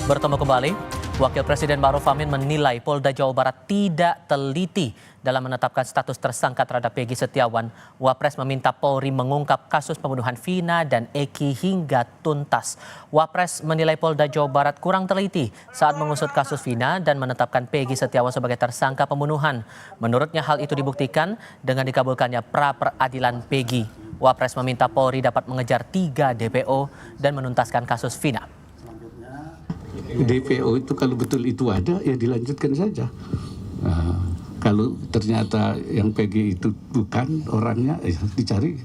Bertemu kembali, Wakil Presiden Ma'ruf Amin menilai Polda Jawa Barat tidak teliti dalam menetapkan status tersangka terhadap Peggy Setiawan. Wapres meminta Polri mengungkap kasus pembunuhan Vina dan Eki hingga tuntas. Wapres menilai Polda Jawa Barat kurang teliti saat mengusut kasus Vina dan menetapkan Peggy Setiawan sebagai tersangka pembunuhan. Menurutnya hal itu dibuktikan dengan dikabulkannya pra-peradilan Peggy. Wapres meminta Polri dapat mengejar 3 DPO dan menuntaskan kasus Vina. DPO itu kalau betul itu ada, ya dilanjutkan saja. Kalau ternyata yang PG itu bukan orangnya, ya dicari.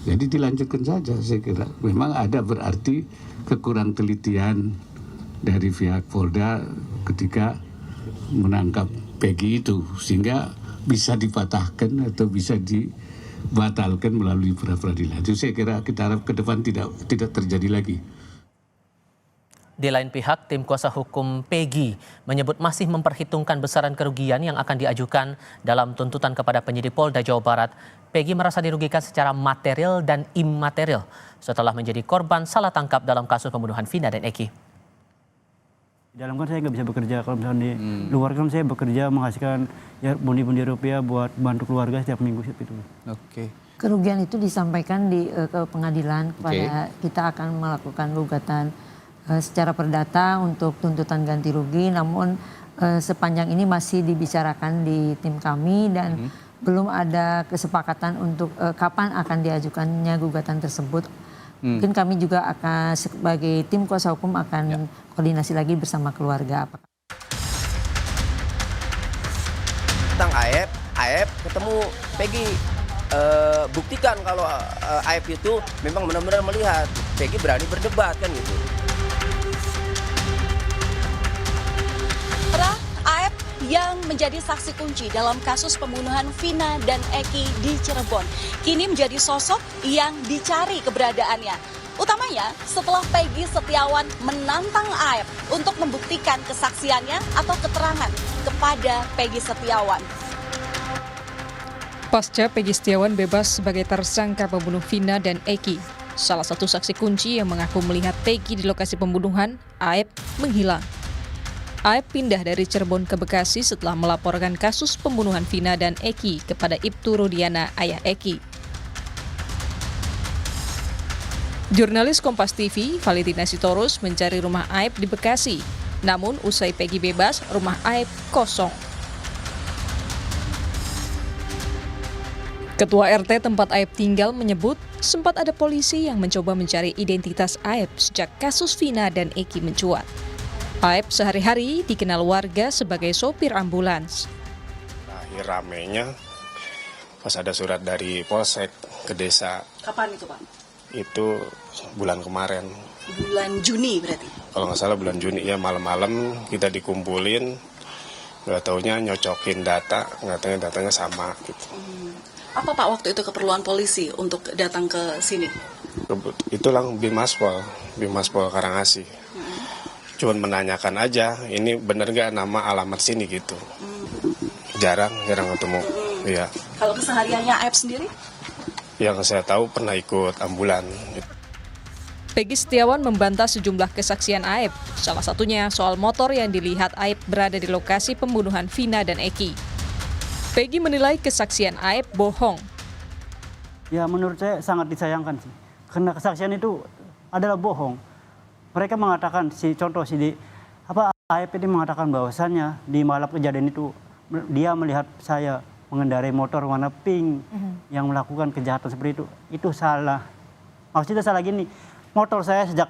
Jadi dilanjutkan saja, saya kira. Memang ada berarti kekurang telitian dari pihak Polda ketika menangkap PG itu, sehingga bisa dipatahkan atau bisa dibatalkan melalui pra-peradilan. Itu saya kira kita harap ke depan tidak terjadi lagi. Di lain pihak, tim kuasa hukum Peggy menyebut masih memperhitungkan besaran kerugian yang akan diajukan dalam tuntutan kepada penyidik Polda Jawa Barat. Peggy merasa dirugikan secara material dan imaterial setelah menjadi korban salah tangkap dalam kasus pembunuhan Vina dan Eki. Di dalam kan saya nggak bisa bekerja, kalau misalnya di luar kan saya bekerja menghasilkan ya pundi-pundi rupiah buat bantu keluarga setiap minggu itu. Oke. Kerugian itu disampaikan ke pengadilan kepada kita akan melakukan gugatan secara perdata untuk tuntutan ganti rugi, namun sepanjang ini masih dibicarakan di tim kami dan belum ada kesepakatan untuk kapan akan diajukannya gugatan tersebut. Mungkin kami juga akan sebagai tim kuasa hukum akan koordinasi lagi bersama keluarga. Tentang AF ketemu Peggy, buktikan kalau AF itu memang benar-benar melihat. Peggy berani berdebat kan gitu. AF yang menjadi saksi kunci dalam kasus pembunuhan Vina dan Eki di Cirebon kini menjadi sosok yang dicari keberadaannya. Utamanya setelah Peggy Setiawan menantang AF untuk membuktikan kesaksiannya atau keterangan kepada Peggy Setiawan. Pasca Peggy Setiawan bebas sebagai tersangka pembunuh Vina dan Eki, salah satu saksi kunci yang mengaku melihat Peggy di lokasi pembunuhan, AF, menghilang. AF pindah dari Cirebon ke Bekasi setelah melaporkan kasus pembunuhan Vina dan Eki kepada Ibtu Rudiana, ayah Eki. Jurnalis Kompas TV, Valentina Sitorus, mencari rumah AF di Bekasi. Namun usai Peggy bebas, rumah AF kosong. Ketua RT tempat AF tinggal menyebut sempat ada polisi yang mencoba mencari identitas AF sejak kasus Vina dan Eki mencuat. AF sehari-hari dikenal warga sebagai sopir ambulans. Akhir ramenya pas ada surat dari Polsek ke desa. Kapan itu, Pak? Itu bulan kemarin. Bulan Juni berarti? Kalau nggak salah bulan Juni ya, malam-malam kita dikumpulin. Nggak taunya nyocokin data, katanya datanya sama gitu. Apa Pak waktu itu keperluan polisi untuk datang ke sini? Itu langsung Bimaspol Karangasih. Cuman menanyakan aja, ini bener gak nama alamat sini gitu. Jarang ketemu. Iya. Kalau kesehariannya AF sendiri? Yang saya tahu pernah ikut ambulan. Peggy Setiawan membantah sejumlah kesaksian AF, salah satunya soal motor yang dilihat AF berada di lokasi pembunuhan Vina dan Eki. Peggy menilai kesaksian AF bohong. Ya menurut saya sangat disayangkan sih, karena kesaksian itu adalah bohong. Mereka mengatakan AF ini mengatakan bahwasannya di malam kejadian itu dia melihat saya mengendarai motor warna pink yang melakukan kejahatan seperti itu. Itu salah. Maksudnya salah gini, motor saya sejak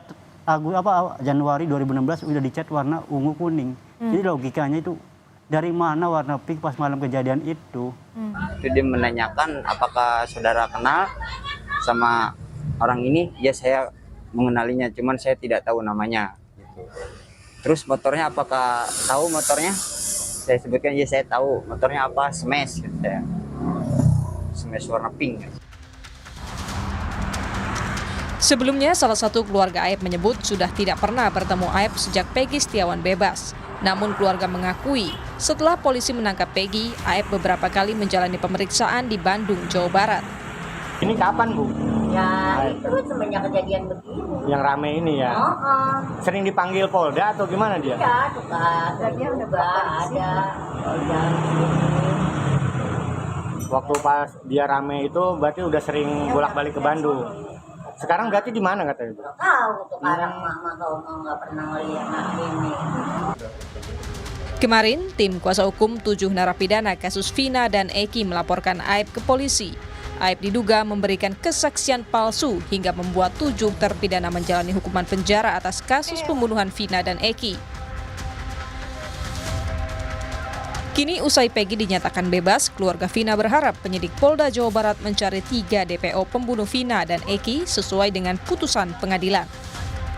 Januari 2016 udah dicat warna ungu kuning. Jadi logikanya itu dari mana warna pink pas malam kejadian itu? Itu dia menanyakan apakah saudara kenal sama orang ini. Ya saya mengenalinya, cuman saya tidak tahu namanya. Gitu. Terus motornya apakah tahu motornya? Saya sebutkan ya saya tahu motornya apa, Smash. Gitu saya. Smash warna pink. Sebelumnya, salah satu keluarga AF menyebut sudah tidak pernah bertemu AF sejak Peggy Setiawan bebas. Namun keluarga mengakui setelah polisi menangkap Peggy, AF beberapa kali menjalani pemeriksaan di Bandung, Jawa Barat. Ini kapan, Bu? Ya itu semenjak kejadian begini. Yang rame ini ya. Sering dipanggil Polda atau gimana dia? Ya suka dia juga ada. Waktu pas dia rame itu berarti udah sering bolak-balik ke Bandung. Sekarang berarti di mana katanya? Tahu sekarang mama kau nggak pernah ngeliat ini. Kemarin, tim kuasa hukum 7 narapidana kasus Vina dan Eki melaporkan Aib ke polisi. Aib diduga memberikan kesaksian palsu hingga membuat 7 terpidana menjalani hukuman penjara atas kasus pembunuhan Vina dan Eki. Kini usai Peggy dinyatakan bebas, keluarga Vina berharap penyidik Polda Jawa Barat mencari 3 DPO pembunuh Vina dan Eki sesuai dengan putusan pengadilan.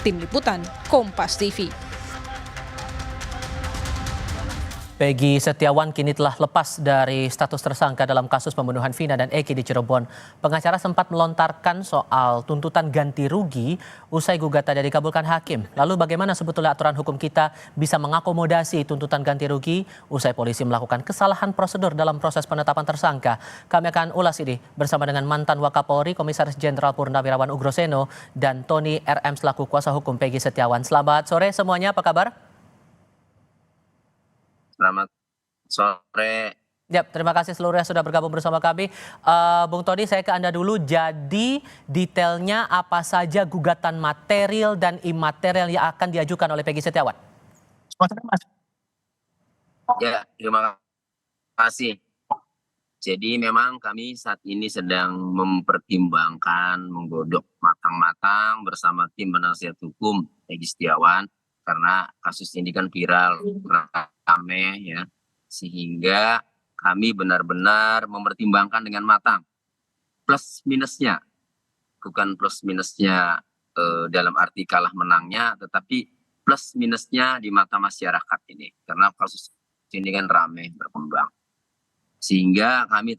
Tim Liputan, Kompas TV. Peggy Setiawan kini telah lepas dari status tersangka dalam kasus pembunuhan Vina dan Eki di Cirebon. Pengacara sempat melontarkan soal tuntutan ganti rugi usai gugatannya dikabulkan hakim. Lalu bagaimana sebetulnya aturan hukum kita bisa mengakomodasi tuntutan ganti rugi usai polisi melakukan kesalahan prosedur dalam proses penetapan tersangka? Kami akan ulas ini bersama dengan mantan Wakapolri, Komisaris Jenderal Purnawirawan Ugroseno, dan Tony RM selaku kuasa hukum Peggy Setiawan. Selamat sore semuanya, apa kabar? Selamat sore. Ya, terima kasih seluruhnya sudah bergabung bersama kami. Bung Tony, saya ke Anda dulu. Jadi detailnya apa saja gugatan material dan imaterial yang akan diajukan oleh Peggy Setiawan? Ya, terima kasih. Jadi memang kami saat ini sedang mempertimbangkan, menggodok matang-matang bersama tim penasihat hukum Peggy Setiawan. Karena kasus ini kan viral, rame ya, sehingga kami benar-benar mempertimbangkan dengan matang plus minusnya, bukan plus minusnya dalam arti kalah menangnya, tetapi plus minusnya di mata masyarakat ini, karena kasus ini kan rame berkembang, sehingga kami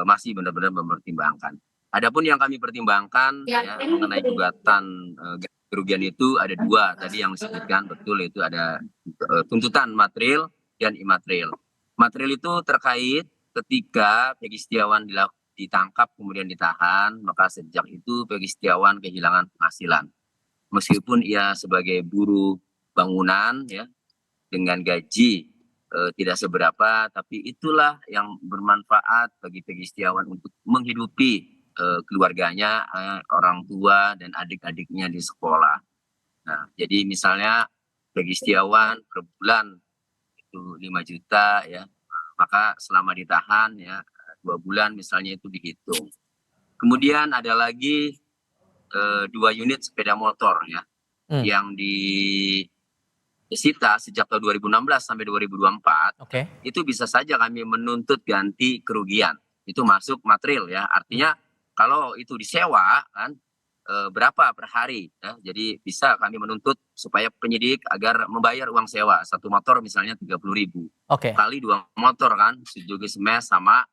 masih benar-benar mempertimbangkan. Adapun yang kami pertimbangkan ya, mengenai gugatan kerugian itu ada 2 tadi yang disebutkan, betul, itu ada tuntutan material dan imaterial. Material itu terkait ketika Peggy Setiawan ditangkap kemudian ditahan, maka sejak itu Peggy Setiawan kehilangan penghasilan. Meskipun ia sebagai buruh bangunan ya dengan gaji tidak seberapa, tapi itulah yang bermanfaat bagi Peggy Setiawan untuk menghidupi keluarganya, orang tua dan adik-adiknya di sekolah. Nah, jadi misalnya Peggy Setiawan per bulan itu 5 juta ya, maka selama ditahan ya 2 bulan misalnya itu dihitung. Kemudian ada lagi 2 unit sepeda motor ya, yang disita sejak tahun 2016 sampai 2024. Itu bisa saja kami menuntut ganti kerugian. Itu masuk material ya, artinya kalau itu disewa kan berapa per hari ya? Jadi bisa kami menuntut supaya penyidik agar membayar uang sewa satu motor misalnya 30.000 kali 2 motor kan, Suzuki Smash sama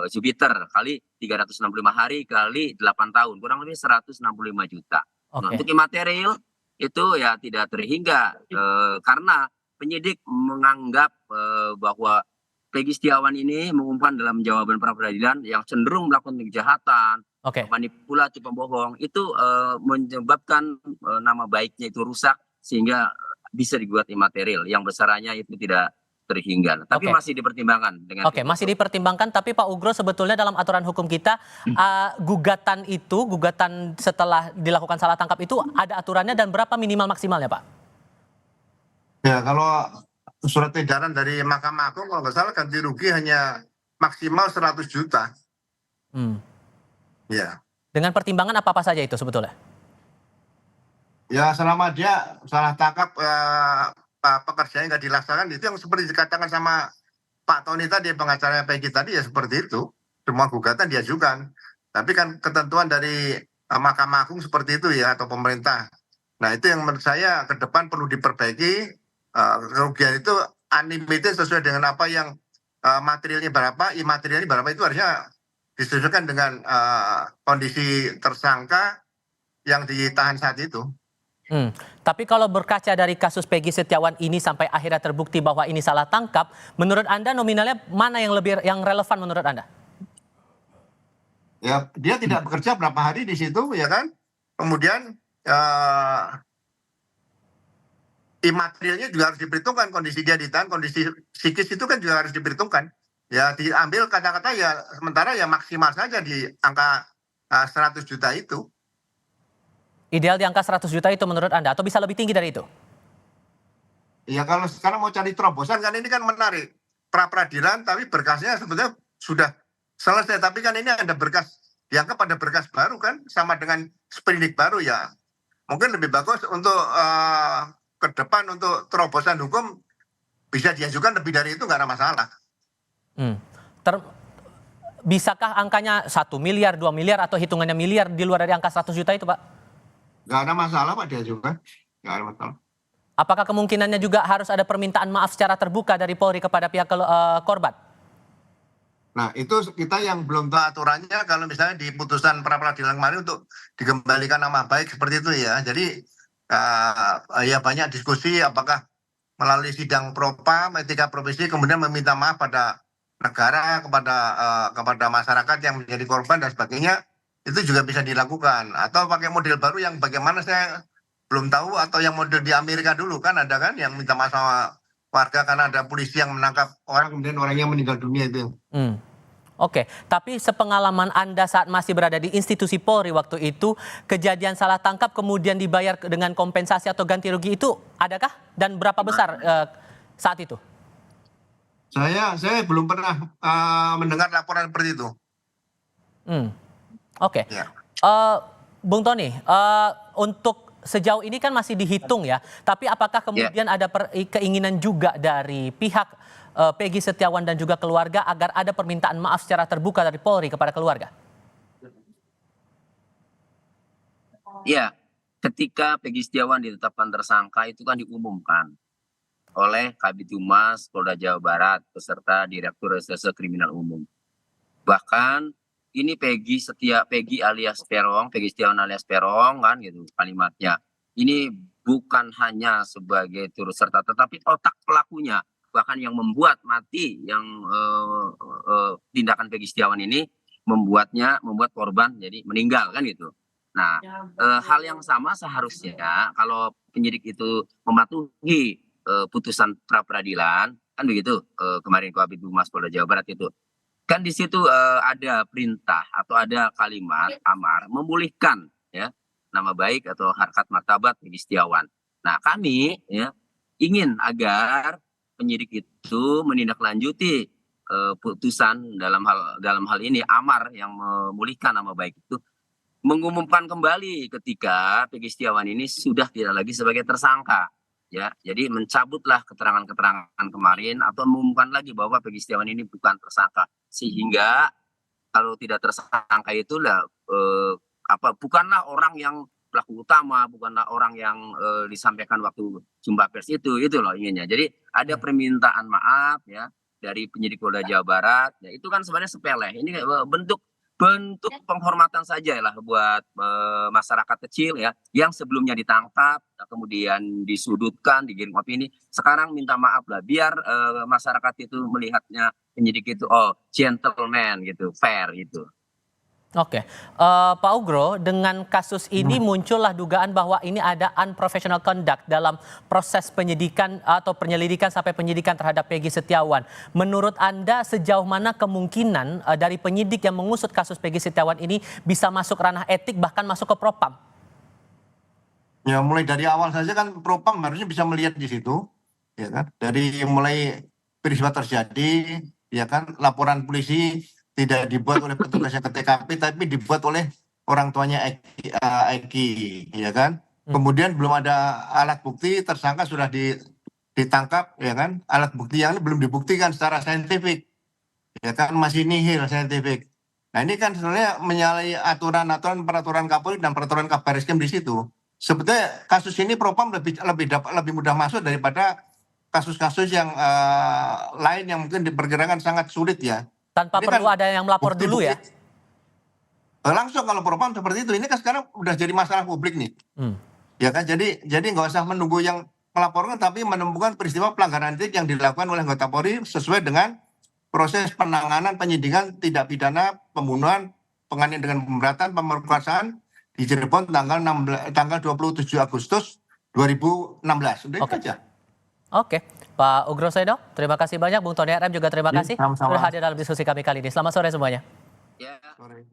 Jupiter kali 365 hari kali 8 tahun kurang lebih 165 juta. Nah, untuk imaterial itu ya tidak terhingga karena penyidik menganggap bahwa Peggy Setiawan ini mengumpan dalam jawaban pra peradilan yang cenderung melakukan kejahatan, manipulasi, pembohong, itu menyebabkan nama baiknya itu rusak sehingga bisa digugat imaterial yang besarannya itu tidak terhingga. Tapi masih dipertimbangkan dengan masih dipertimbangkan, tapi Pak Ugro sebetulnya dalam aturan hukum kita gugatan setelah dilakukan salah tangkap itu ada aturannya dan berapa minimal maksimalnya, Pak? Ya, kalau surat edaran dari Mahkamah Agung kalau nggak salah ganti rugi hanya maksimal 100 juta. Ya. Dengan pertimbangan apa saja itu sebetulnya? Ya selama dia salah tangkap pekerjaannya nggak dilaksanakan, itu yang seperti dikatakan sama Pak Tony tadi, pengacaranya Peggy tadi, ya seperti itu. Semua gugatan diajukan. Tapi kan ketentuan dari Mahkamah Agung seperti itu ya, atau pemerintah. Nah itu yang menurut saya ke depan perlu diperbaiki. Kerugian itu unlimited sesuai dengan apa yang materialnya berapa, imaterialnya berapa, itu harusnya disesuaikan dengan kondisi tersangka yang ditahan saat itu. Tapi kalau berkaca dari kasus Peggy Setiawan ini sampai akhirnya terbukti bahwa ini salah tangkap, menurut Anda nominalnya mana yang relevan menurut Anda? Ya, dia tidak bekerja berapa hari di situ, ya kan? Kemudian imaterialnya juga harus diperhitungkan, kondisi dia ditahan, kondisi psikis itu kan juga harus diperhitungkan. Ya diambil kata-kata ya sementara ya maksimal saja di angka 100 juta itu. Ideal di angka 100 juta itu menurut Anda atau bisa lebih tinggi dari itu? Ya kalau sekarang mau cari terobosan kan ini kan menarik. Pra peradilan tapi berkasnya sebetulnya sudah selesai, tapi kan ini ada berkas, dianggap ada berkas baru kan, sama dengan sprindik baru ya. Mungkin lebih bagus untuk ke depan untuk terobosan hukum bisa diajukan lebih dari itu, nggak ada masalah. Bisakah angkanya 1 miliar, 2 miliar atau hitungannya miliar di luar dari angka 100 juta itu, Pak? Nggak ada masalah Pak diajukan, nggak ada masalah. Apakah kemungkinannya juga harus ada permintaan maaf secara terbuka dari Polri kepada pihak korban? Nah itu kita yang belum tahu aturannya kalau misalnya di putusan pra peradilan kemarin untuk dikembalikan nama baik seperti itu ya. Jadi ya banyak diskusi apakah melalui sidang propam, etika profesi kemudian meminta maaf pada negara, kepada masyarakat yang menjadi korban dan sebagainya, itu juga bisa dilakukan. Atau pakai model baru yang bagaimana saya belum tahu, atau yang model di Amerika dulu kan ada kan yang minta maaf sama warga karena ada polisi yang menangkap orang kemudian orangnya meninggal dunia itu. Oke, tapi sepengalaman Anda saat masih berada di institusi Polri waktu itu, kejadian salah tangkap kemudian dibayar dengan kompensasi atau ganti rugi itu adakah? Dan berapa besar saat itu? Saya belum pernah mendengar laporan seperti itu. Oke. Ya. Bung Tony, untuk sejauh ini kan masih dihitung ya, tapi apakah kemudian ada keinginan juga dari pihak Peggy Setiawan dan juga keluarga agar ada permintaan maaf secara terbuka dari Polri kepada keluarga? Ya, ketika Peggy Setiawan ditetapkan tersangka itu kan diumumkan oleh Kabid Humas Polda Jawa Barat beserta Direktur Reserse Kriminal Umum. Bahkan ini Peggy alias Peron, Peggy Setiawan alias Peron kan gitu kalimatnya. Ini bukan hanya sebagai turut serta tetapi otak pelakunya, bahkan yang membuat mati yang tindakan Peggy Setiawan ini membuat korban jadi meninggal kan gitu. Nah, hal yang sama seharusnya kalau penyidik itu mematuhi putusan pra peradilan kan begitu, kemarin Kabid Humas Polda Jawa Barat itu kan di situ ada perintah atau ada kalimat amar memulihkan ya nama baik atau harkat martabat Peggy Setiawan. Nah kami ya ingin agar penyidik itu menindaklanjuti putusan dalam hal ini amar yang memulihkan nama baik itu, mengumumkan kembali ketika Peggy Setiawan ini sudah tidak lagi sebagai tersangka. Ya, jadi mencabutlah keterangan-keterangan kemarin atau mengumumkan lagi bahwa Peggy Setiawan ini bukan tersangka, sehingga kalau tidak tersangka itulah bukanlah orang yang pelaku utama, bukanlah orang yang disampaikan waktu jumpa pers itu loh inginnya. Jadi ada permintaan maaf ya dari penyidik Polda Jawa Barat, ya itu kan sebenarnya sepele. Ini bentuk penghormatan saja lah buat masyarakat kecil ya yang sebelumnya ditangkap kemudian disudutkan, digiring opini, sekarang minta maaf lah biar masyarakat itu melihatnya penyidik itu gentleman gitu, fair gitu. Oke, Pak Ugro, dengan kasus ini muncullah dugaan bahwa ini ada unprofessional conduct dalam proses penyidikan atau penyelidikan sampai penyidikan terhadap Peggy Setiawan. Menurut Anda sejauh mana kemungkinan dari penyidik yang mengusut kasus Peggy Setiawan ini bisa masuk ranah etik bahkan masuk ke propam? Ya mulai dari awal saja kan propam harusnya bisa melihat di situ, ya kan? Dari mulai peristiwa terjadi, ya kan, laporan polisi tidak dibuat oleh petugasnya ke TKP tapi dibuat oleh orang tuanya Eki, ya kan. Kemudian belum ada alat bukti, tersangka sudah ditangkap, ya kan. Alat bukti yang belum dibuktikan secara saintifik, ya kan, masih nihil saintifik. Nah ini kan sebenarnya menyalahi aturan peraturan Kapolri dan peraturan Kabariskim di situ. Sebetulnya kasus ini propam lebih mudah masuk daripada kasus-kasus yang lain yang mungkin diperkirakan sangat sulit ya. Tanpa ini perlu kan ada yang melapor dulu ya? Langsung kalau propam seperti itu, ini kan sekarang udah jadi masalah publik nih. Ya kan, jadi nggak usah menunggu yang melaporkan, tapi menemukan peristiwa pelanggaran etik yang dilakukan oleh anggota Polri sesuai dengan proses penanganan penyidikan tindak pidana pembunuhan penganiayaan dengan pemberatan pemerkosaan di Cirebon tanggal 27 Agustus 2016. Udah itu Oke. aja. Oke, Pak Ugro Sedo, terima kasih banyak. Bung Tony RM juga terima kasih Sama-sama. sudah hadir dalam diskusi kami kali ini. Selamat sore semuanya. Ya. Sore.